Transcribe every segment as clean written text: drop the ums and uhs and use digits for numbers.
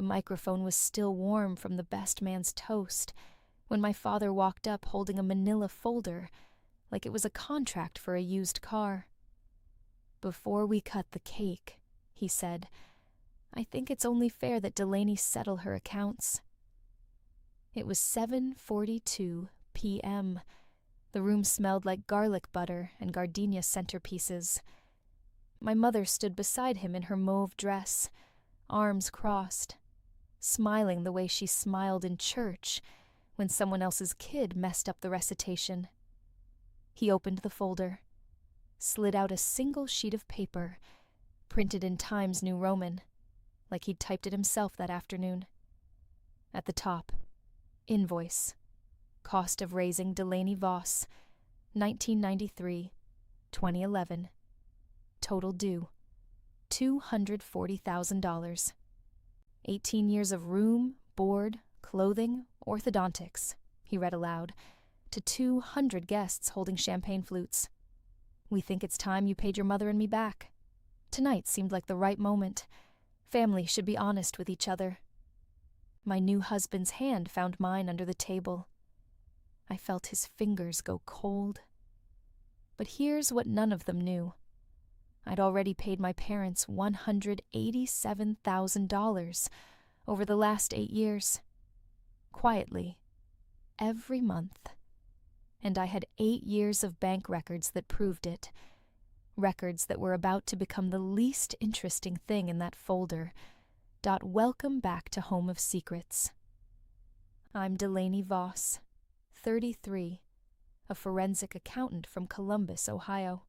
The microphone was still warm from the best man's toast when my father walked up holding a manila folder like it was a contract for a used car. "Before we cut the cake," he said, "I think it's only fair that Delaney settle her accounts." It was 7:42 p.m. The room smelled like garlic butter and gardenia centerpieces. My mother stood beside him in her mauve dress, arms crossed, smiling the way she smiled in church when someone else's kid messed up the recitation. He opened the folder, slid out a single sheet of paper, printed in Times New Roman, like he'd typed it himself that afternoon. At the top, invoice, cost of raising Delaney Voss, 1993, 2011. Total due, $240,000. 18 years of room, board, clothing, orthodontics, he read aloud, to 200 guests holding champagne flutes. "We think it's time you paid your mother and me back. Tonight seemed like the right moment. Family should be honest with each other." My new husband's hand found mine under the table. I felt his fingers go cold. But here's what none of them knew. I'd already paid my parents $187,000 over the last 8 years. Quietly, every month. And I had 8 years of bank records that proved it. Records that were about to become the least interesting thing in that folder. Welcome back to Home of Secrets. I'm Delaney Voss, 33, a forensic accountant from Columbus, Ohio.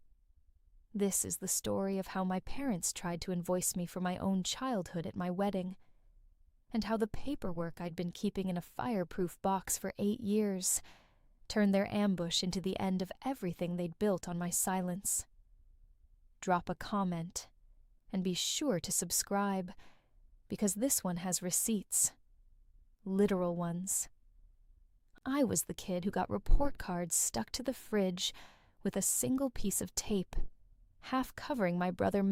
This is the story of how my parents tried to invoice me for my own childhood at my wedding, and how the paperwork I'd been keeping in a fireproof box for 8 years turned their ambush into the end of everything they'd built on my silence. Drop a comment, and be sure to subscribe, because this one has receipts. Literal ones. I was the kid who got report cards stuck to the fridge with a single piece of tape, half covering my brother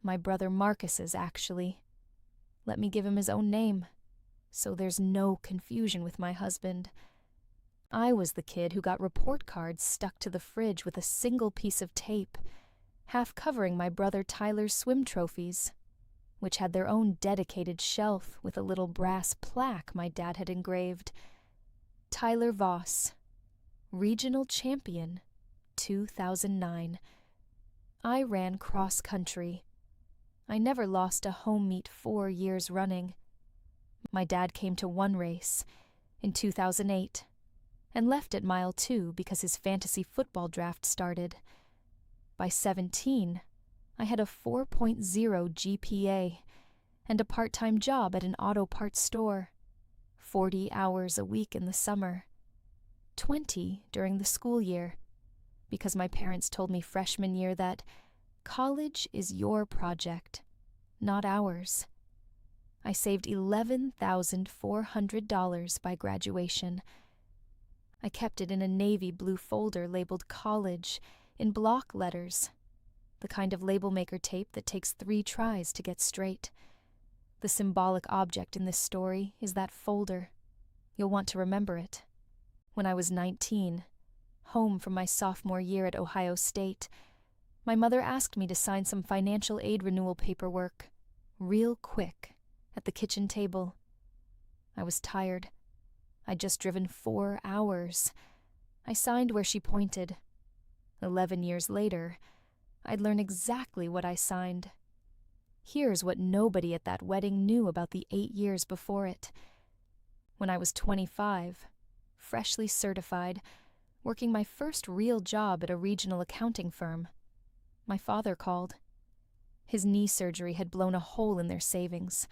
my brother Marcus's, actually. Let me give him his own name, so there's no confusion with my husband. I was the kid who got report cards stuck to the fridge with a single piece of tape, half covering my brother Tyler's swim trophies, which had their own dedicated shelf with a little brass plaque my dad had engraved. Tyler Voss, Regional Champion, 2009. I ran cross-country. I never lost a home meet 4 years running. My dad came to one race, in 2008, and left at mile 2 because his fantasy football draft started. By 17, I had a 4.0 GPA and a part-time job at an auto parts store, 40 hours a week in the summer, 20 during the school year, because my parents told me freshman year that college is your project, not ours. I saved $11,400 by graduation. I kept it in a navy blue folder labeled college in block letters, the kind of label maker tape that takes 3 tries to get straight. The symbolic object in this story is that folder. You'll want to remember it. When I was 19, home from my sophomore year at Ohio State, my mother asked me to sign some financial aid renewal paperwork, real quick, at the kitchen table. I was tired. I'd just driven 4 hours. I signed where she pointed. 11 years later, I'd learn exactly what I signed. Here's what nobody at that wedding knew about the 8 years before it. When I was 25, freshly certified, working my first real job at a regional accounting firm, my father called. His knee surgery had blown a hole in their savings.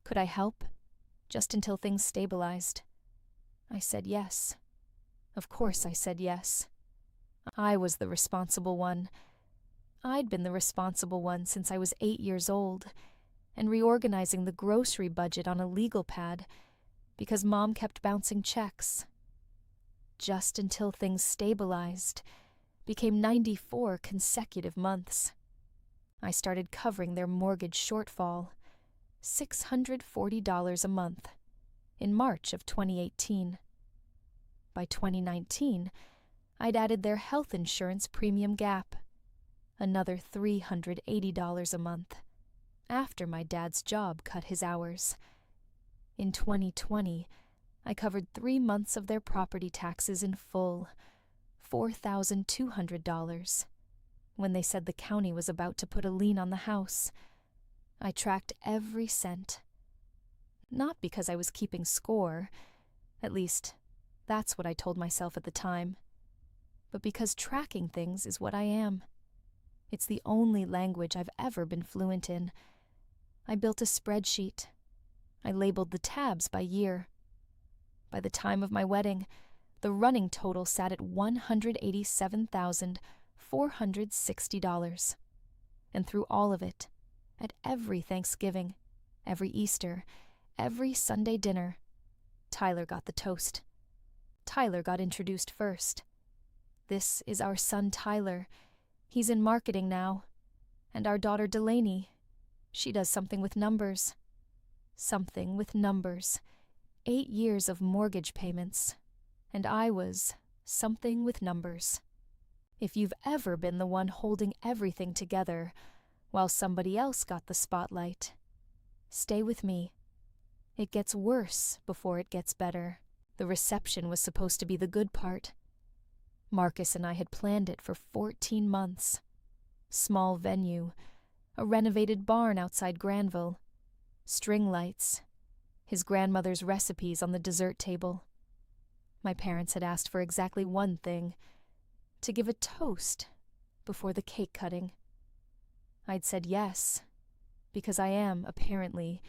Could I help? Just until things stabilized. I said yes. Of course I said yes. I was the responsible one. I'd been the responsible one since I was 8 years old, and reorganizing the grocery budget on a legal pad because Mom kept bouncing checks. Just until things stabilized, became 94 consecutive months. I started covering their mortgage shortfall, $640 a month, in March of 2018. By 2019, I'd added their health insurance premium gap, another $380 a month, after my dad's job cut his hours. In 2020, I covered 3 months of their property taxes in full, $4,200. When they said the county was about to put a lien on the house, I tracked every cent. Not because I was keeping score, at least that's what I told myself at the time, but because tracking things is what I am. It's the only language I've ever been fluent in. I built a spreadsheet. I labeled the tabs by year. By the time of my wedding, the running total sat at $187,460. And through all of it, at every Thanksgiving, every Easter, every Sunday dinner, Tyler got the toast. Tyler got introduced first. This is our son Tyler. He's in marketing now. And our daughter Delaney. She does something with numbers. Something with numbers. 8 years of mortgage payments. And I was something with numbers. If you've ever been the one holding everything together while somebody else got the spotlight, stay with me. It gets worse before it gets better. The reception was supposed to be the good part. Marcus and I had planned it for 14 months. Small venue, a renovated barn outside Granville, string lights, his grandmother's recipes on the dessert table. My parents had asked for exactly one thing, to give a toast before the cake cutting. I'd said yes, because I am, apparently,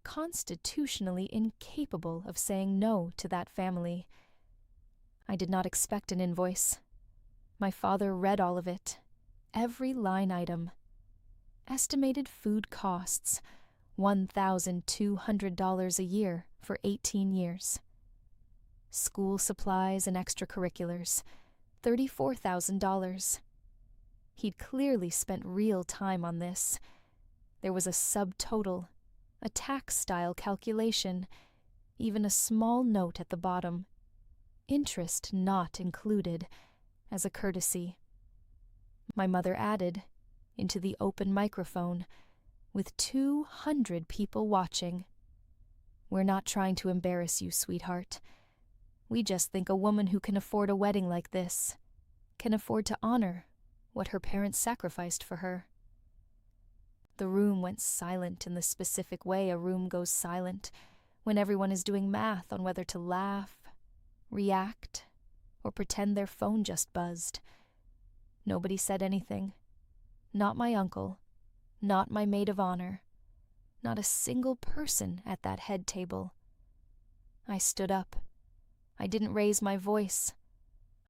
constitutionally incapable of saying no to that family. I did not expect an invoice. My father read all of it, every line item. Estimated food costs, $1,200 a year for 18 years. School supplies and extracurriculars, $34,000. He'd clearly spent real time on this. There was a subtotal, a tax-style calculation, even a small note at the bottom. Interest not included, as a courtesy. My mother added, into the open microphone, with 200 people watching, "We're not trying to embarrass you, sweetheart. We just think a woman who can afford a wedding like this can afford to honor what her parents sacrificed for her." The room went silent in the specific way a room goes silent when everyone is doing math on whether to laugh, react, or pretend their phone just buzzed. Nobody said anything. Not my uncle, not my maid of honor, not a single person at that head table. I stood up. I didn't raise my voice.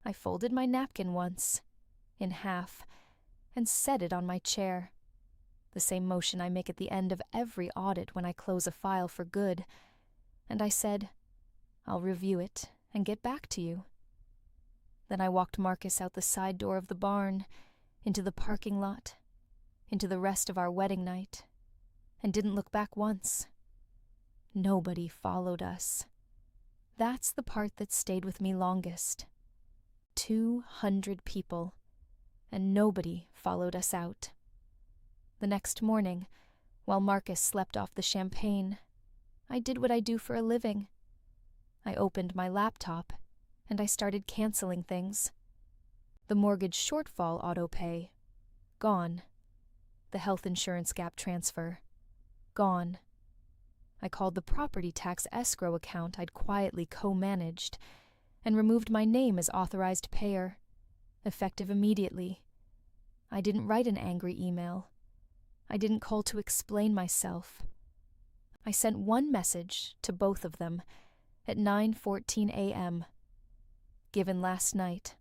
I folded my napkin once, in half, and set it on my chair. The same motion I make at the end of every audit when I close a file for good. And I said, "I'll review it and get back to you." Then I walked Marcus out the side door of the barn, into the parking lot, into the rest of our wedding night, and didn't look back once. Nobody followed us. That's the part that stayed with me longest. 200 people, and nobody followed us out. The next morning, while Marcus slept off the champagne, I did what I do for a living. I opened my laptop, and I started canceling things. The mortgage shortfall auto-pay, gone. The health insurance gap transfer, gone. I called the property tax escrow account I'd quietly co-managed and removed my name as authorized payer, effective immediately. I didn't write an angry email. I didn't call to explain myself. I sent one message to both of them at 9:14 a.m. Given last night,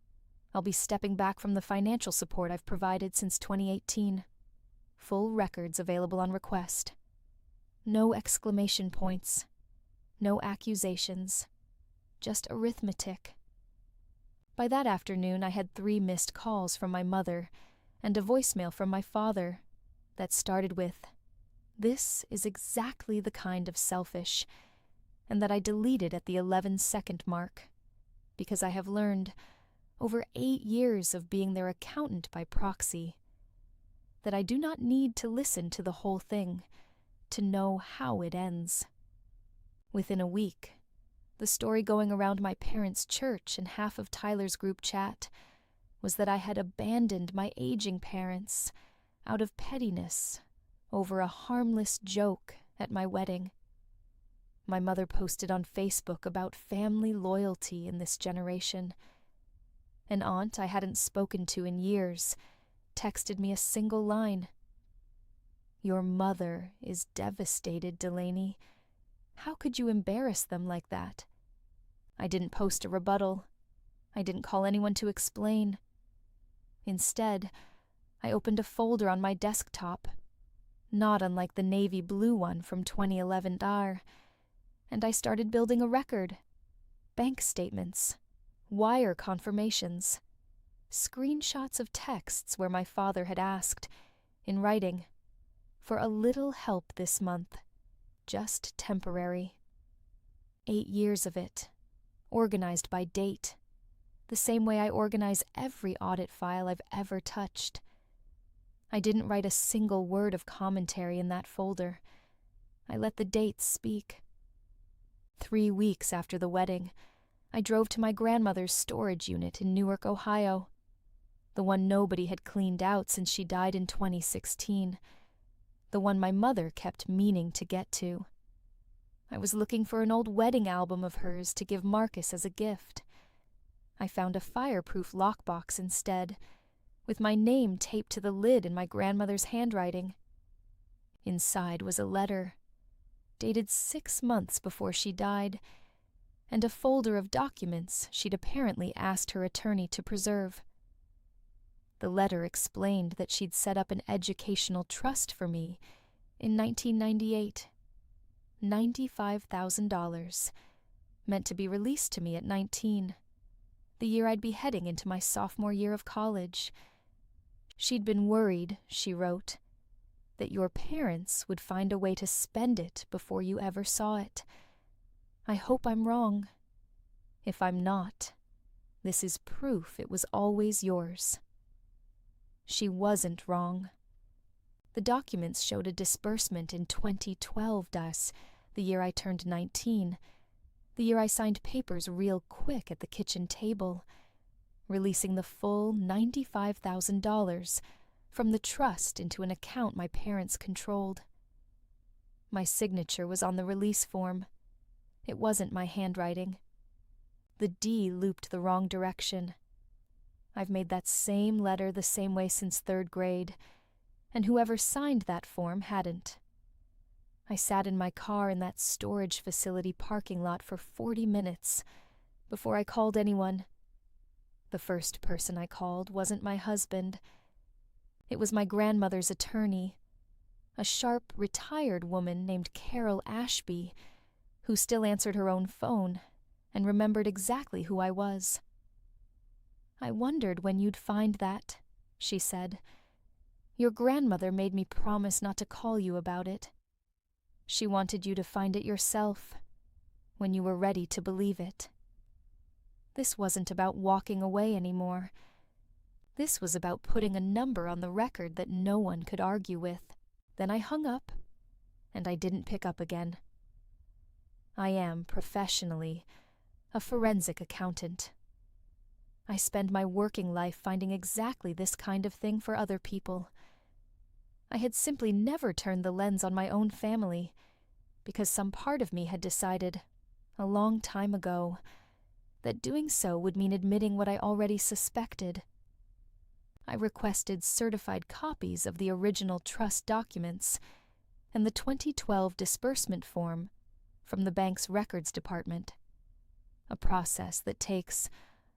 I'll be stepping back from the financial support I've provided since 2018. Full records available on request. No exclamation points. No accusations. Just arithmetic. By that afternoon, I had 3 missed calls from my mother and a voicemail from my father, that started with, "This is exactly the kind of selfish," and that I deleted at the 11-second mark, because I have learned, over 8 years of being their accountant by proxy, that I do not need to listen to the whole thing to know how it ends. Within a week, the story going around my parents' church and half of Tyler's group chat was that I had abandoned my aging parents out of pettiness over a harmless joke at my wedding. My mother posted on Facebook about family loyalty in this generation. An aunt I hadn't spoken to in years texted me a single line. "Your mother is devastated, Delaney. How could you embarrass them like that?" I didn't post a rebuttal. I didn't call anyone to explain. Instead, I opened a folder on my desktop, not unlike the navy blue one from 2011 DAR, and I started building a record. Bank statements, wire confirmations, screenshots of texts where my father had asked, in writing, for a little help this month, just temporary. 8 years of it, organized by date, the same way I organize every audit file I've ever touched. I didn't write a single word of commentary in that folder. I let the dates speak. 3 weeks after the wedding, I drove to my grandmother's storage unit in Newark, Ohio, the one nobody had cleaned out since she died in 2016, the one my mother kept meaning to get to. I was looking for an old wedding album of hers to give Marcus as a gift. I found a fireproof lockbox instead, with my name taped to the lid in my grandmother's handwriting. Inside was a letter, dated 6 months before she died, and a folder of documents she'd apparently asked her attorney to preserve. The letter explained that she'd set up an educational trust for me in 1998. $95,000, meant to be released to me at 19, the year I'd be heading into my sophomore year of college. She'd been worried, she wrote, that your parents would find a way to spend it before you ever saw it. I hope I'm wrong. If I'm not, this is proof it was always yours. She wasn't wrong. The documents showed a disbursement in 2012, the year I turned 19, the year I signed papers real quick at the kitchen table, releasing the full $95,000 from the trust into an account my parents controlled. My signature was on the release form. It wasn't my handwriting. The D looped the wrong direction. I've made that same letter the same way since 3rd grade, and whoever signed that form hadn't. I sat in my car in that storage facility parking lot for 40 minutes before I called anyone. The first person I called wasn't my husband. It was my grandmother's attorney, a sharp, retired woman named Carol Ashby, who still answered her own phone and remembered exactly who I was. "I wondered when you'd find that," she said. "Your grandmother made me promise not to call you about it. She wanted you to find it yourself, when you were ready to believe it." This wasn't about walking away anymore. This was about putting a number on the record that no one could argue with. Then I hung up, and I didn't pick up again. I am, professionally, a forensic accountant. I spend my working life finding exactly this kind of thing for other people. I had simply never turned the lens on my own family, because some part of me had decided, a long time ago, that doing so would mean admitting what I already suspected. I requested certified copies of the original trust documents and the 2012 disbursement form from the bank's records department, a process that takes,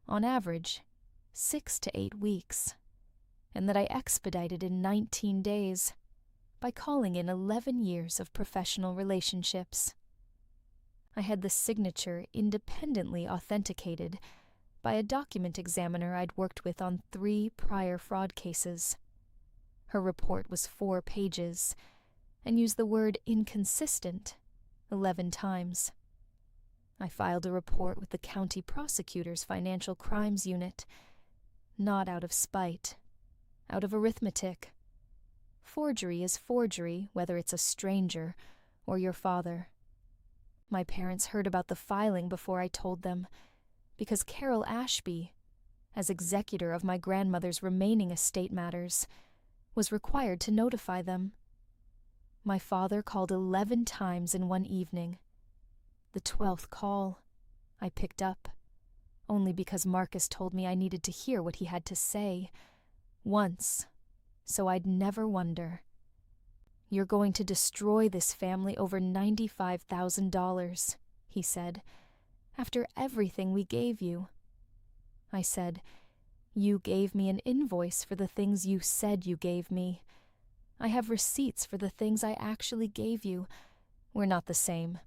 on average, 6 to 8 weeks, and that I expedited in 19 days by calling in 11 years of professional relationships. I had the signature independently authenticated by a document examiner I'd worked with on 3 prior fraud cases. Her report was 4 pages and used the word inconsistent 11 times. I filed a report with the county prosecutor's financial crimes unit, not out of spite, out of arithmetic. Forgery is forgery, whether it's a stranger or your father. My parents heard about the filing before I told them, because Carol Ashby, as executor of my grandmother's remaining estate matters, was required to notify them. My father called 11 times in one evening. The 12th call, I picked up, only because Marcus told me I needed to hear what he had to say, once, so I'd never wonder. "You're going to destroy this family over $95,000, he said, "after everything we gave you." I said, "You gave me an invoice for the things you said you gave me. I have receipts for the things I actually gave you. We're not the same."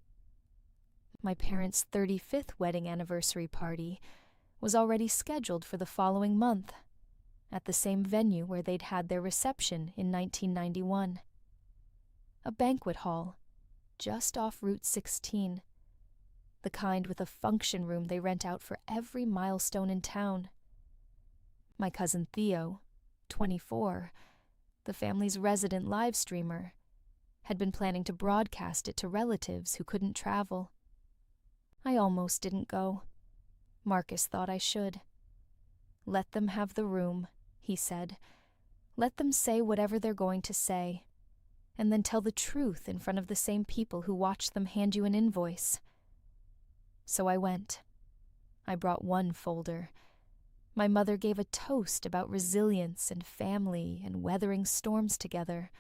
My parents' 35th wedding anniversary party was already scheduled for the following month, at the same venue where they'd had their reception in 1991. A banquet hall, just off Route 16, the kind with a function room they rent out for every milestone in town. My cousin Theo, 24, the family's resident live streamer, had been planning to broadcast it to relatives who couldn't travel. I almost didn't go. Marcus thought I should. "Let them have the room," he said. "Let them say whatever they're going to say, and then tell the truth in front of the same people who watched them hand you an invoice." So I went. I brought one folder. My mother gave a toast about resilience and family and weathering storms together.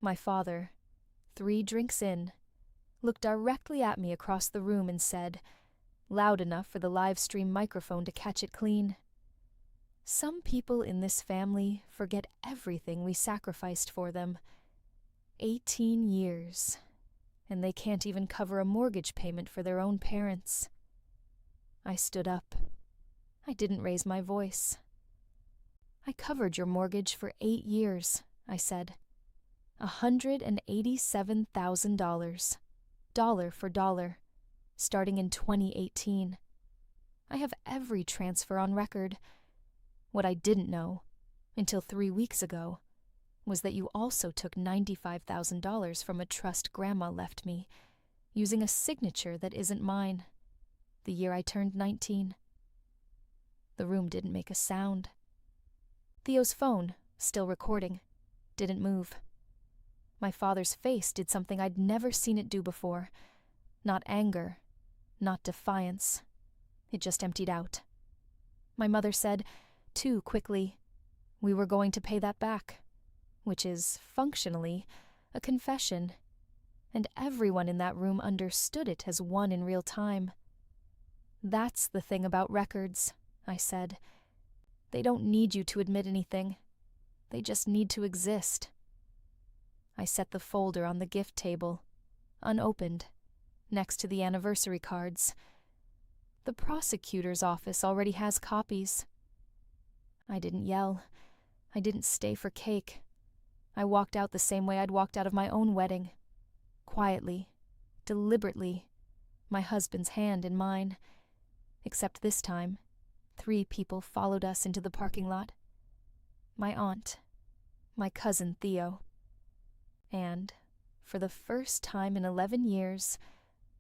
My father, 3 drinks in, looked directly at me across the room and said, loud enough for the live stream microphone to catch it clean, "Some people in this family forget everything we sacrificed for them. 18 years, and they can't even cover a mortgage payment for their own parents." I stood up. I didn't raise my voice. "I covered your mortgage for 8 years, I said. $187,000, dollar for dollar, starting in 2018. I have every transfer on record. What I didn't know, until 3 weeks ago, was that you also took $95,000 from a trust Grandma left me, using a signature that isn't mine, the year I turned 19. The room didn't make a sound. Theo's phone, still recording, didn't move. My father's face did something I'd never seen it do before. Not anger, not defiance. It just emptied out. My mother said, too quickly, "We were going to pay that back," which is, functionally, a confession, and everyone in that room understood it as one in real time. "That's the thing about records," I said. "They don't need you to admit anything. They just need to exist." I set the folder on the gift table, unopened, next to the anniversary cards. The prosecutor's office already has copies. I didn't yell. I didn't stay for cake. I walked out the same way I'd walked out of my own wedding. Quietly, deliberately, my husband's hand in mine. Except this time, 3 people followed us into the parking lot. My aunt, my cousin Theo, and, for the first time in 11 years,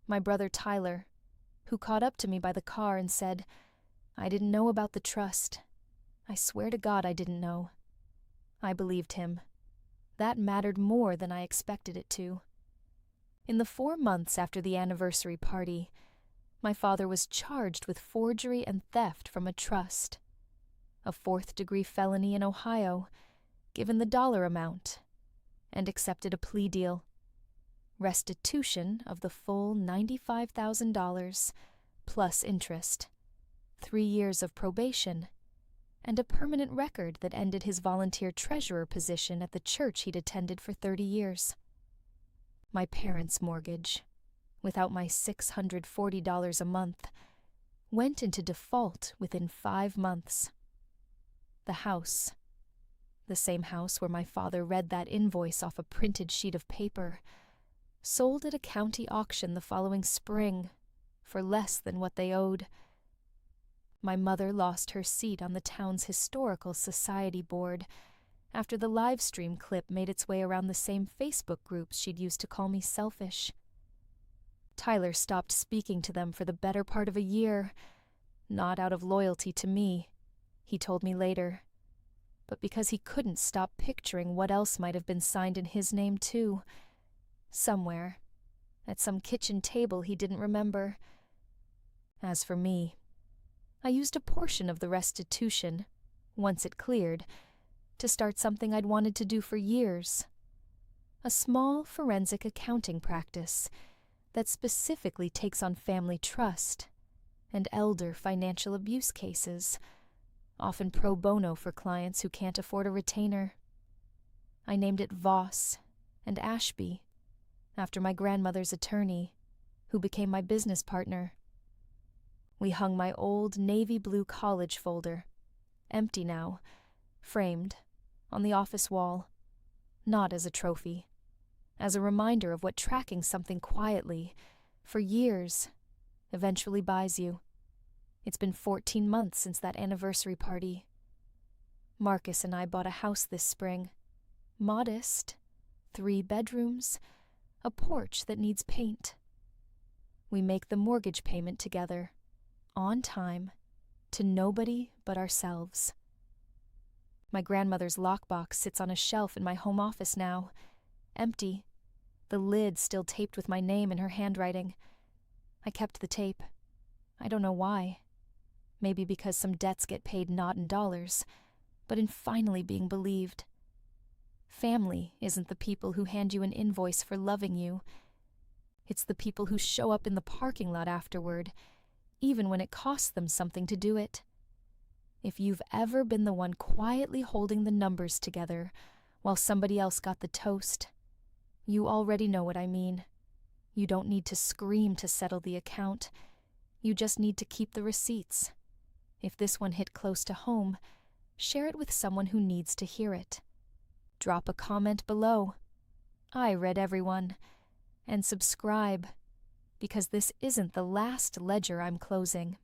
my brother Tyler, who caught up to me by the car and said, "I didn't know about the trust. I swear to God I didn't know." I believed him. That mattered more than I expected it to. In the 4 months after the anniversary party, my father was charged with forgery and theft from a trust, a 4th-degree felony in Ohio, given the dollar amount, and accepted a plea deal. Restitution of the full $95,000, plus interest, 3 years of probation, and a permanent record that ended his volunteer treasurer position at the church he'd attended for 30 years. My parents' mortgage, without my $640 a month, went into default within 5 months. The house, the same house where my father read that invoice off a printed sheet of paper, sold at a county auction the following spring for less than what they owed. My mother lost her seat on the town's historical society board after the live stream clip made its way around the same Facebook groups she'd used to call me selfish. Tyler stopped speaking to them for the better part of a year, not out of loyalty to me, he told me later, but because he couldn't stop picturing what else might have been signed in his name too, somewhere, at some kitchen table he didn't remember. As for me, I used a portion of the restitution, once it cleared, to start something I'd wanted to do for years. A small forensic accounting practice that specifically takes on family trust and elder financial abuse cases, often pro bono for clients who can't afford a retainer. I named it Voss and Ashby, after my grandmother's attorney, who became my business partner. We hung my old navy blue college folder, empty now, framed, on the office wall, not as a trophy, as a reminder of what tracking something quietly, for years, eventually buys you. It's been 14 months since that anniversary party. Marcus and I bought a house this spring. Modest, 3 bedrooms, a porch that needs paint. We make the mortgage payment together, on time, to nobody but ourselves. My grandmother's lockbox sits on a shelf in my home office now, empty, the lid still taped with my name in her handwriting. I kept the tape. I don't know why. Maybe because some debts get paid not in dollars, but in finally being believed. Family isn't the people who hand you an invoice for loving you. It's the people who show up in the parking lot afterward, even when it costs them something to do it. If you've ever been the one quietly holding the numbers together while somebody else got the toast, you already know what I mean. You don't need to scream to settle the account. You just need to keep the receipts. If this one hit close to home, share it with someone who needs to hear it. Drop a comment below. I read everyone. And subscribe, because this isn't the last ledger I'm closing.